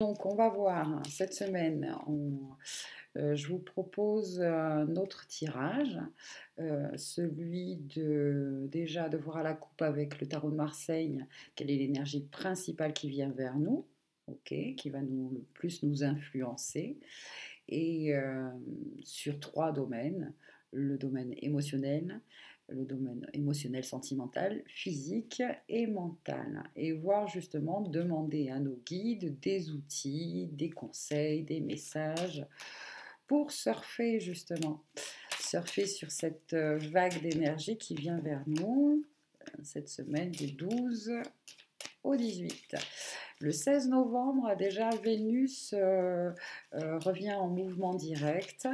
Donc, on va voir cette semaine. Je vous propose un autre tirage, celui déjà de voir à la coupe avec le tarot de Marseille, quelle est l'énergie principale qui vient vers nous, ok, qui va le plus nous influencer, et sur trois domaines, le domaine émotionnel, sentimental, physique et mental. Et voir justement, demander à nos guides des outils, des conseils, des messages pour surfer justement, surfer sur cette vague d'énergie qui vient vers nous cette semaine du 12 au 18. Le 16 novembre, déjà, Vénus revient en mouvement direct.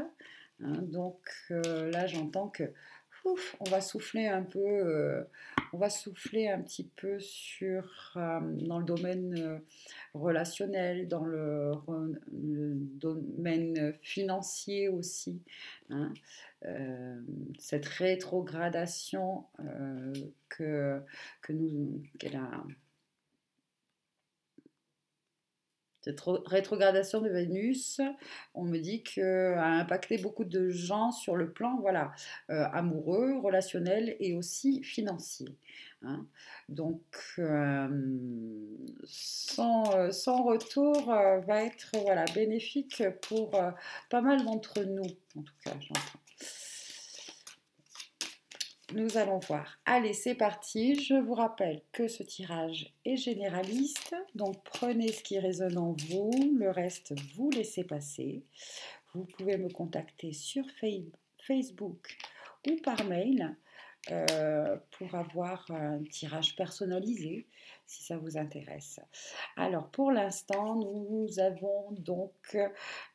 Hein, donc là, j'entends que on va souffler un peu, on va souffler un petit peu dans le domaine relationnel, dans le domaine financier aussi. Hein. Cette rétrogradation qu'elle a. Cette rétrogradation de Vénus, on me dit qu'elle a impacté beaucoup de gens sur le plan voilà, amoureux, relationnel et aussi financier. Hein. Donc, son retour va être voilà, bénéfique pour pas mal d'entre nous, en tout cas, j'entends. Nous allons voir. Allez, c'est parti. Je vous rappelle que ce tirage est généraliste, donc prenez ce qui résonne en vous, le reste, vous laissez passer. Vous pouvez me contacter sur Facebook ou par mail pour avoir un tirage personnalisé, si ça vous intéresse. Alors, pour l'instant, nous avons donc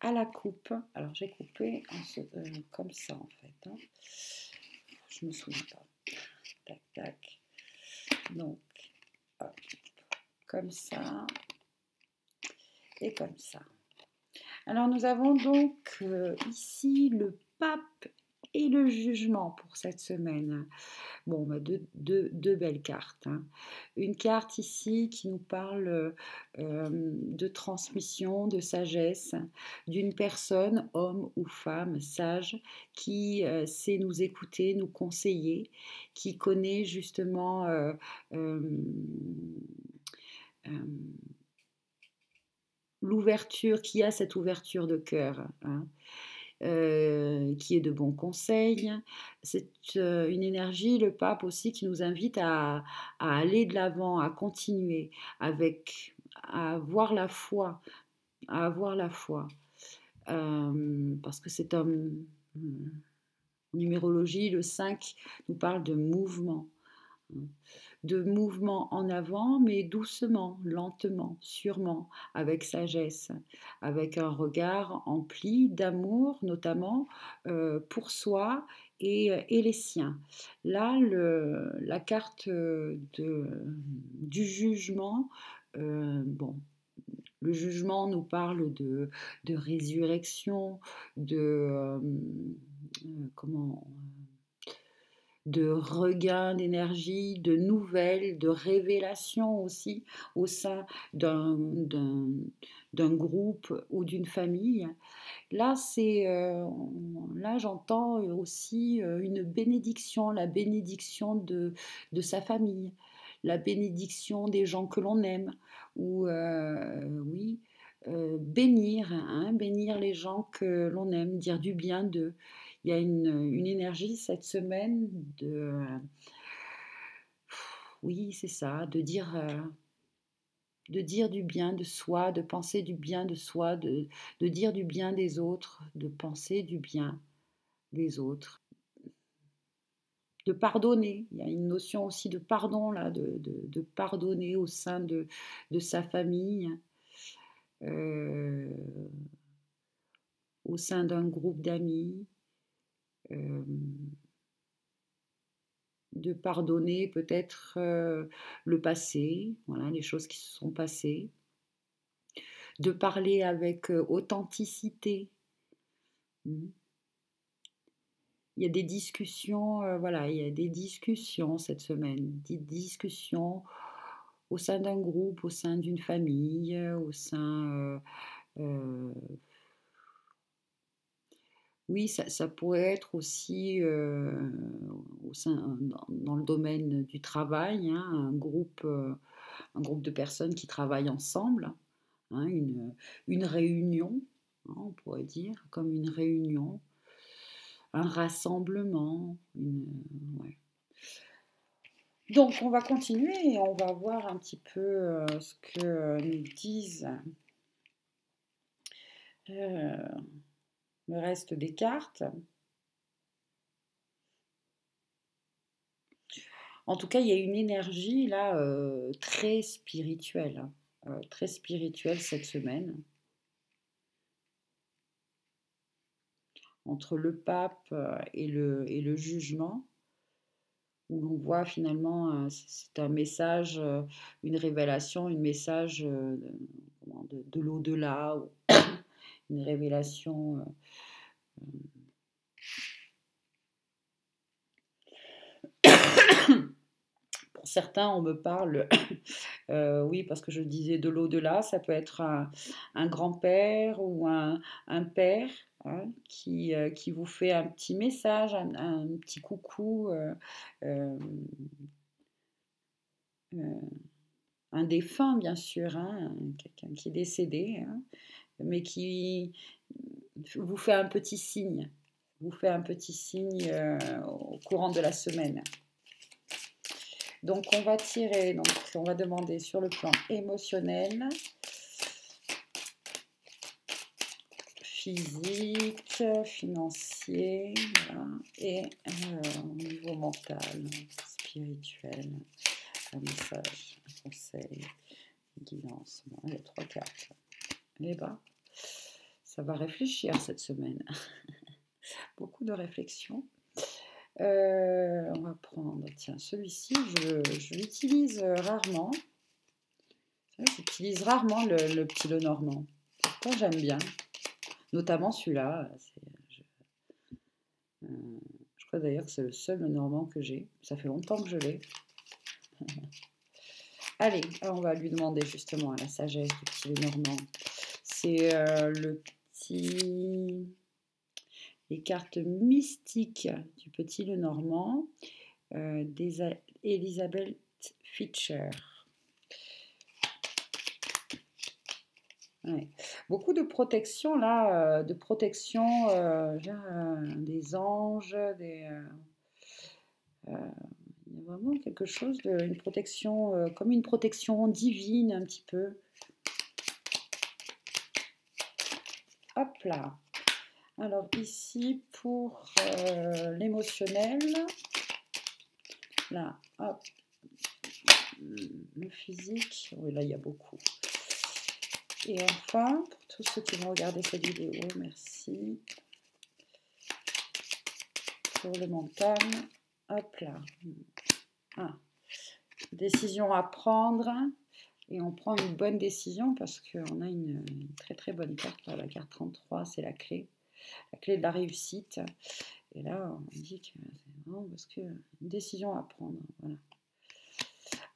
à la coupe. Alors, j'ai coupé comme ça, en fait. Hein. Je me souviens pas. Tac, tac. Donc, hop, comme ça et comme ça. Alors, nous avons donc ici le pape et le jugement pour cette semaine. Bon, bah, deux belles cartes. Hein. Une carte ici qui nous parle de transmission, de sagesse, d'une personne, homme ou femme, sage, qui sait nous écouter, nous conseiller, qui connaît justement euh, euh, l'ouverture, qui a cette ouverture de cœur. Hein. Qui est de bons conseils. C'est une énergie, le pape aussi, qui nous invite à aller de l'avant, à continuer, à avoir la foi, à avoir la foi. Parce que c'est en numérologie, le 5 nous parle de mouvement. De mouvement en avant, mais doucement, lentement, sûrement, avec sagesse, avec un regard empli d'amour, notamment pour soi et les siens. Là, la carte du jugement, bon, le jugement nous parle de résurrection, comment de regain d'énergie, de nouvelles, de révélations aussi au sein d'un groupe ou d'une famille. Là, là j'entends aussi une bénédiction, la bénédiction de sa famille, la bénédiction des gens que l'on aime, ou oui, bénir, hein, bénir les gens que l'on aime, dire du bien d'eux. Il y a une énergie cette semaine oui, c'est ça, de dire du bien de soi, de penser du bien de soi, de dire du bien des autres, de penser du bien des autres, de pardonner. Il y a une notion aussi de pardon, là, de pardonner au sein de sa famille, euh, au sein d'un groupe d'amis. De pardonner peut-être le passé, voilà, les choses qui se sont passées, de parler avec authenticité. Il y a des discussions, voilà, il y a des discussions cette semaine, des discussions au sein d'un groupe, au sein d'une famille, au sein... oui, ça pourrait être aussi au sein, dans le domaine du travail, hein, un groupe de personnes qui travaillent ensemble, hein, une réunion, hein, on pourrait dire, comme une réunion, un rassemblement. Ouais. Donc, on va continuer et on va voir un petit peu ce que nous disent le reste des cartes. En tout cas, il y a une énergie là très spirituelle, très spirituelle cette semaine. Entre le pape et le jugement, où l'on voit finalement, c'est un message, une révélation, un message de l'au-delà, une révélation. Pour certains, on me parle, oui, parce que je disais de l'au-delà, ça peut être un grand-père ou un père, hein, qui vous fait un petit message, un petit coucou, euh, un défunt, bien sûr, hein, quelqu'un qui est décédé, hein, mais qui vous fait un petit signe, vous fait un petit signe au courant de la semaine. Donc on va tirer, donc on va demander sur le plan émotionnel, physique, financier, voilà, et au niveau mental, spirituel, un message, un conseil, une guidance. Bon, il y a 3 cartes. Les bas, ça va réfléchir cette semaine. Beaucoup de réflexion. On va prendre, tiens, celui-ci, je l'utilise rarement. J'utilise rarement le petit Lenormand. Pourtant, j'aime bien. Notamment celui-là. Je crois d'ailleurs que c'est le seul Lenormand que j'ai. Ça fait longtemps que je l'ai. Allez, on va lui demander justement la sagesse du petit Lenormand. C'est le petit... les cartes mystiques du petit Lenormand d'Elizabeth Fitcher. Ouais. Beaucoup de protection là, de protection des anges, il y a vraiment quelque chose de une protection, comme une protection divine un petit peu. Hop là. Alors ici pour l'émotionnel, là, hop, le physique, oui là il y a beaucoup. Et enfin, pour tous ceux qui vont regarder cette vidéo, merci. Pour le mental, hop là. Ah. Décision à prendre. Et on prend une bonne décision parce qu'on a une très très bonne carte. Là, la carte 33, c'est la clé de la réussite. Et là, on dit que c'est vraiment parce que une décision à prendre. Voilà.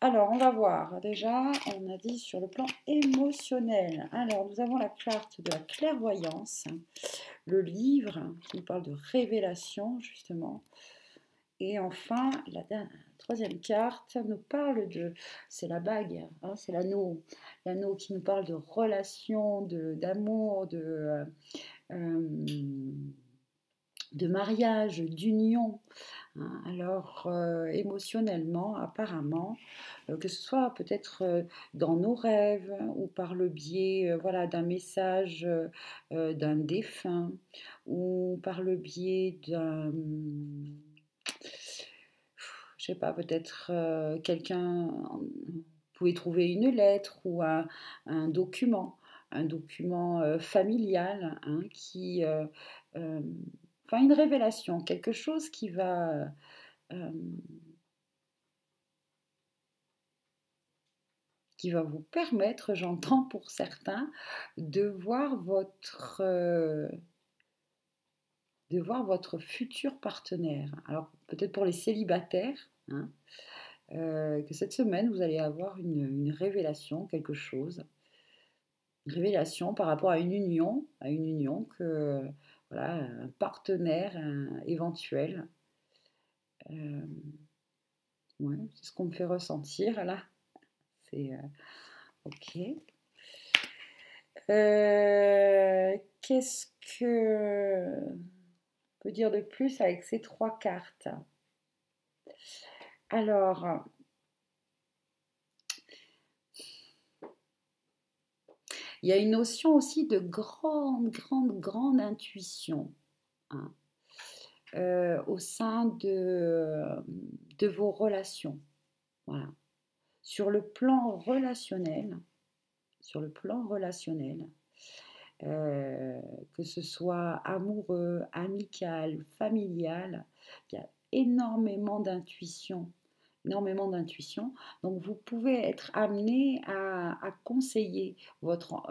Alors, on va voir. Déjà, on a dit sur le plan émotionnel. Alors, nous avons la carte de la clairvoyance, le livre qui nous parle de révélation, justement. Et enfin, la troisième carte nous parle de... C'est la bague, hein, c'est l'anneau. L'anneau qui nous parle de relation, d'amour, de mariage, d'union. Hein. Alors, émotionnellement, apparemment, que ce soit peut-être dans nos rêves ou par le biais voilà, d'un message d'un défunt ou par le biais d'un... je sais pas, peut-être quelqu'un... Vous pouvez trouver une lettre ou un document familial hein, enfin une révélation, quelque chose qui va vous permettre, j'entends pour certains, de voir votre futur partenaire. Alors peut-être pour les célibataires, hein, que cette semaine, vous allez avoir une révélation, quelque chose. Une révélation par rapport à une union que, voilà, un partenaire éventuel. Euh, ouais, c'est ce qu'on me fait ressentir là. C'est ok. Qu'est-ce que on peut dire de plus avec ces trois cartes? Alors, il y a une notion aussi de grande intuition, hein, au sein de vos relations. Voilà. Sur le plan relationnel, sur le plan relationnel, que ce soit amoureux, amical, familial, il y a énormément d'intuition. Énormément d'intuition. Donc vous pouvez être amené à conseiller votre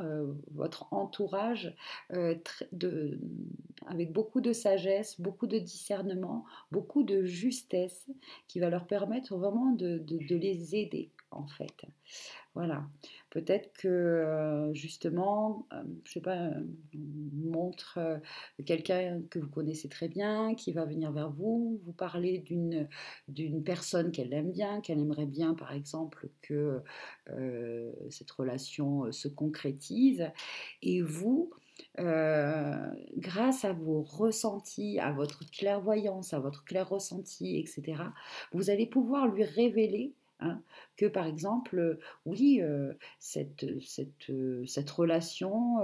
entourage avec beaucoup de sagesse, beaucoup de discernement, beaucoup de justesse qui va leur permettre vraiment de les aider en fait. Voilà. Peut-être que justement, je sais pas, montre quelqu'un que vous connaissez très bien, qui va venir vers vous, vous parler d'une personne qu'elle aime bien, qu'elle aimerait bien, par exemple, que cette relation se concrétise, et vous, grâce à vos ressentis, à votre clairvoyance, à votre clair ressenti, etc., vous allez pouvoir lui révéler, hein, que par exemple, oui, cette relation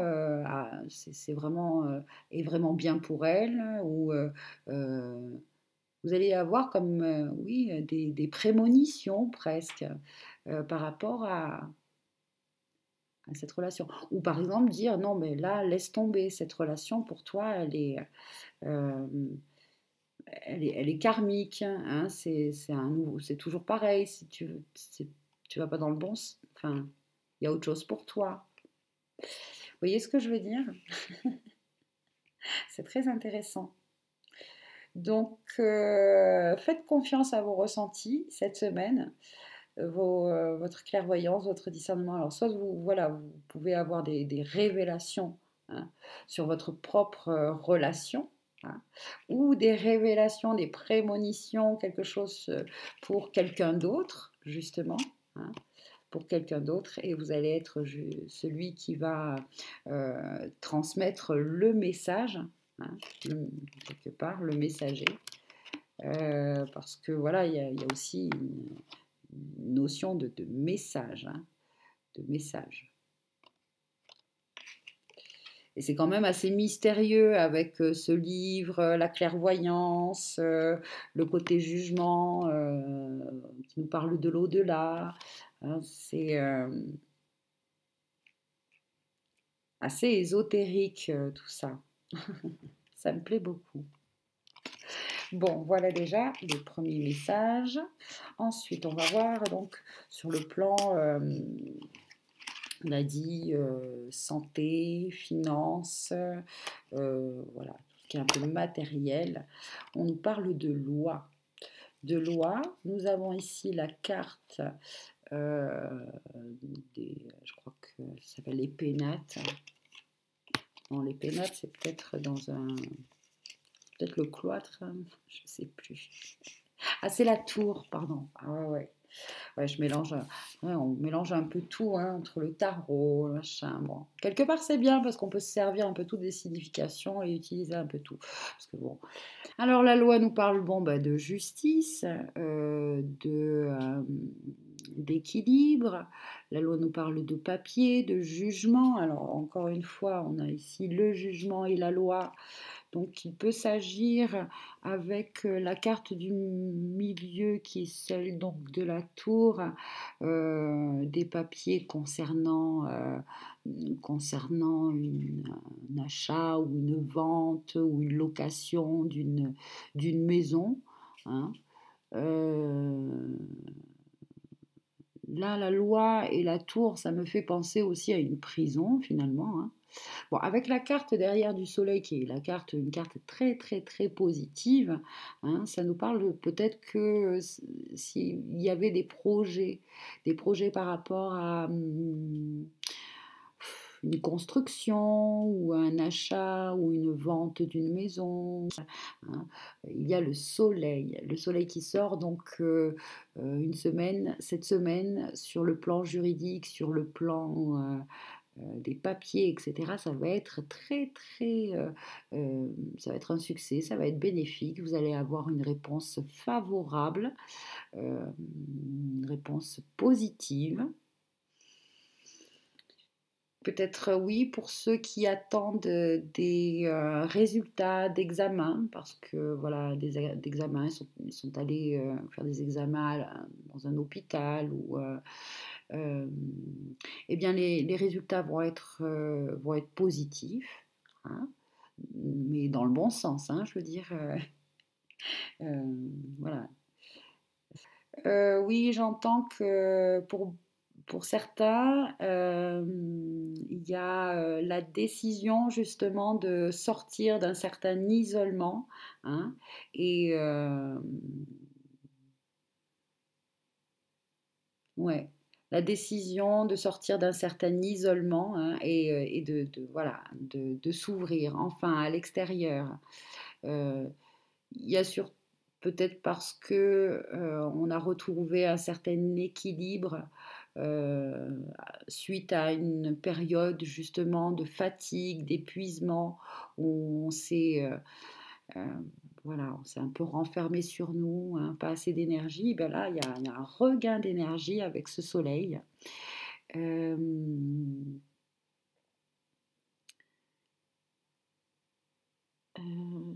c'est vraiment, est vraiment bien pour elle, ou vous allez avoir comme, oui, des prémonitions presque par rapport à cette relation. Ou par exemple dire, non, mais là, laisse tomber, cette relation pour toi, euh, elle est karmique, hein, c'est toujours pareil. Si tu vas pas dans le bon, enfin, il y a autre chose pour toi. Vous voyez ce que je veux dire? C'est très intéressant. Donc, faites confiance à vos ressentis cette semaine, votre clairvoyance, votre discernement. Alors, soit voilà, vous pouvez avoir des révélations, hein, sur votre propre relation, hein, ou des révélations, des prémonitions, quelque chose pour quelqu'un d'autre, justement, hein, pour quelqu'un d'autre, et vous allez être celui qui va transmettre le message, hein, quelque part, le messager. Parce que voilà, il y a aussi une notion de message, hein, de message. Et c'est quand même assez mystérieux avec ce livre, la clairvoyance, le côté jugement, qui nous parle de l'au-delà, hein, c'est assez ésotérique tout ça. Ça me plaît beaucoup. Bon, voilà déjà le premier message. Ensuite, on va voir donc sur le plan, on a dit santé, finances, voilà, tout ce qui est un peu matériel. On nous parle de loi. De loi, nous avons ici la carte je crois que ça s'appelle les pénates. Non, les pénates, c'est peut-être peut-être le cloître, hein, je ne sais plus. Ah, c'est la tour, pardon. Ah ouais. Ouais, on mélange un peu tout, hein, entre le tarot, le machin. Bon, quelque part c'est bien parce qu'on peut se servir un peu tout des significations et utiliser un peu tout. Parce que bon. Alors la loi nous parle bon, bah, de justice, d'équilibre. La loi nous parle de papier, de jugement. Alors encore une fois, on a ici le jugement et la loi. Donc il peut s'agir avec la carte du milieu qui est celle donc de la tour, des papiers concernant un achat ou une vente ou une location d'une maison, hein. Là, la loi et la tour, ça me fait penser aussi à une prison finalement, hein. Bon, avec la carte derrière du soleil, qui est une carte très très très positive, hein, ça nous parle peut-être que s'il y avait des projets par rapport à une construction ou un achat ou une vente d'une maison, hein, il y a le soleil qui sort donc cette semaine sur le plan juridique, sur le plan des papiers, etc., ça va être très, très, ça va être un succès, ça va être bénéfique. Vous allez avoir une réponse favorable, une réponse positive. Peut-être oui pour ceux qui attendent des résultats d'examen, parce que voilà, d'examens, ils sont allés faire des examens dans un hôpital ou eh bien les résultats vont être positifs, hein, mais dans le bon sens, hein, je veux dire. Euh, voilà. Oui, j'entends que pour certains, il y a la décision justement de sortir d'un certain isolement, hein, et ouais, la décision de sortir d'un certain isolement, hein, et voilà, de s'ouvrir enfin à l'extérieur. Euh, Il y a sur peut-être parce que on a retrouvé un certain équilibre euh, suite à une période justement de fatigue, d'épuisement, où on s'est euh, voilà, on s'est un peu renfermé sur nous, hein, pas assez d'énergie. Ben là, il y a un regain d'énergie avec ce soleil. Euh, euh,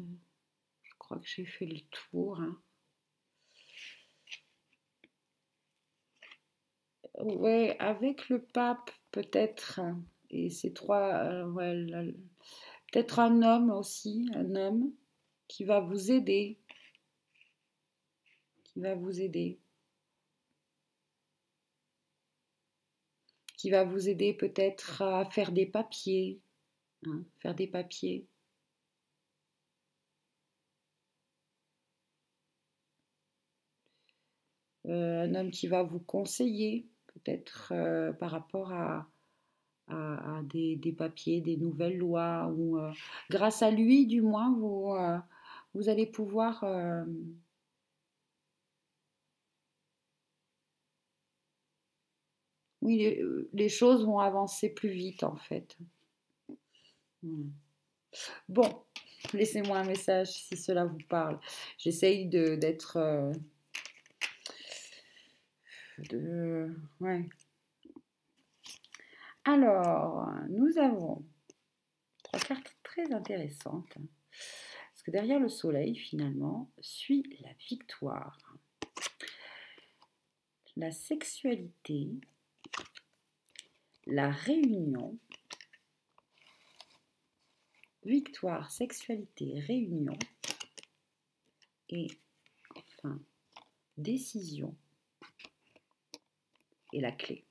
je crois que j'ai fait le tour, hein. Ouais, avec le pape, peut-être, et ces trois, ouais, peut-être un homme aussi, un homme qui va vous aider, qui va vous aider, qui va vous aider peut-être à faire des papiers, hein, faire des papiers. Un homme qui va vous conseiller, peut-être par rapport à des papiers, des nouvelles lois, ou grâce à lui, du moins, vous allez pouvoir oui, les choses vont avancer plus vite en fait. Hmm. Bon, laissez-moi un message si cela vous parle. J'essaye d'être... ouais. Alors, nous avons trois cartes très intéressantes. Parce que derrière le soleil, finalement, suit la victoire, la sexualité, la réunion, victoire, sexualité, réunion, et enfin, décision et la clé.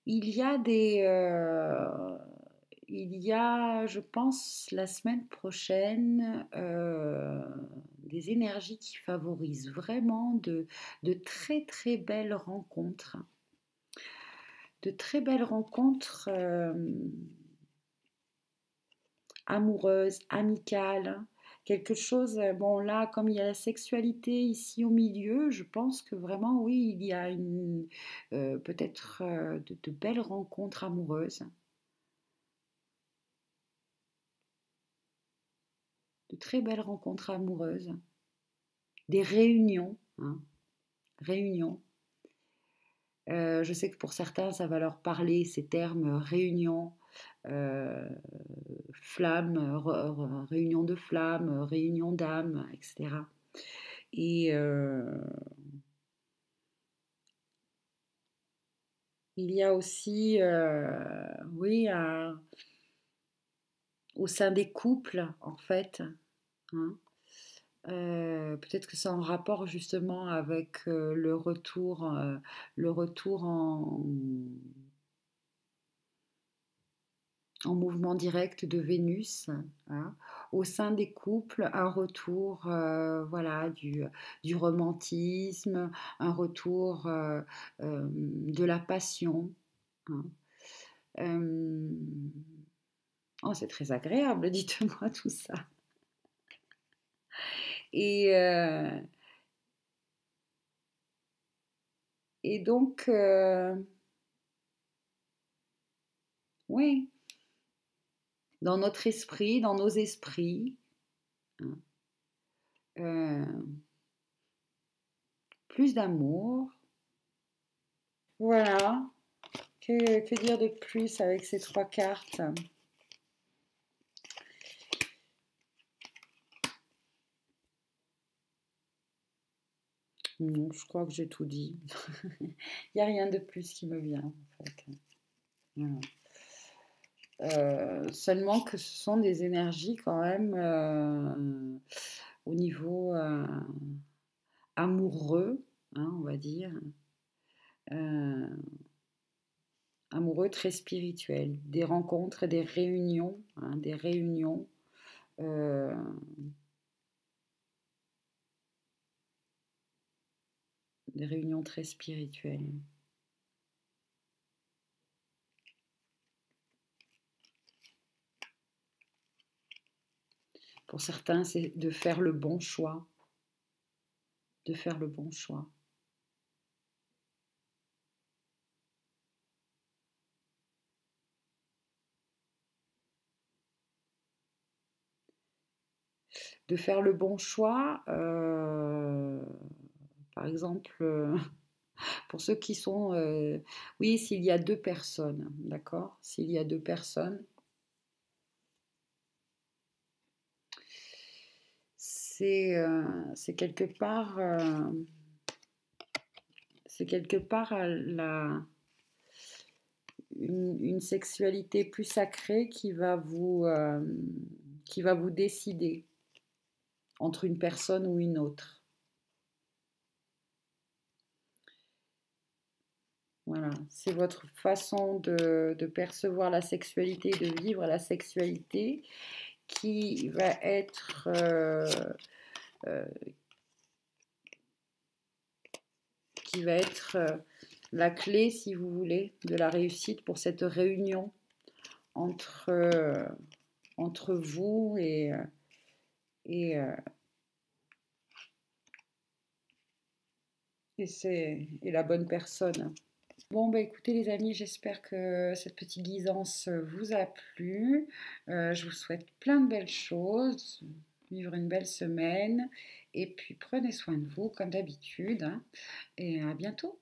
Il y a il y a, je pense, la semaine prochaine, des énergies qui favorisent vraiment de très très belles rencontres. De très belles rencontres amoureuses, amicales. Quelque chose, bon là, comme il y a la sexualité ici au milieu, je pense que vraiment, oui, il y a peut-être de belles rencontres amoureuses. De très belles rencontres amoureuses, des réunions, hein, réunions. Je sais que pour certains, ça va leur parler ces termes réunion, euh, flamme, réunion de flammes, réunion d'âme, etc. Et il y a aussi, oui, au sein des couples, en fait, hein, Peut-être que c'est en rapport justement avec le retour en mouvement direct de Vénus, hein. Au sein des couples, un retour voilà, du romantisme, un retour de la passion, hein. Euh, Oh, c'est très agréable, dites-moi tout ça. Et, euh, et donc, oui, dans notre esprit, dans nos esprits, hein, euh, plus d'amour. Voilà. Que dire de plus avec ces trois cartes? Non, je crois que j'ai tout dit. Il n'y a rien de plus qui me vient, en fait. Voilà. Seulement que ce sont des énergies quand même au niveau amoureux, hein, on va dire, euh, amoureux très spirituel, des rencontres, hein, euh, des réunions très spirituelles. Pour certains, c'est de faire le bon choix, de faire le bon choix. De faire le bon choix, par exemple, pour ceux qui sont... oui, s'il y a deux personnes, d'accord? S'il y a deux personnes, c'est quelque part... c'est quelque part une sexualité plus sacrée qui va vous décider entre une personne ou une autre. Voilà, c'est votre façon de percevoir la sexualité, de vivre la sexualité qui va être euh, qui va être la clé, si vous voulez, de la réussite pour cette réunion entre, entre vous et, euh, et la bonne personne. Bon, bah écoutez les amis, j'espère que cette petite guisance vous a plu. Je vous souhaite plein de belles choses, vivre une belle semaine, et puis prenez soin de vous comme d'habitude, hein, et à bientôt.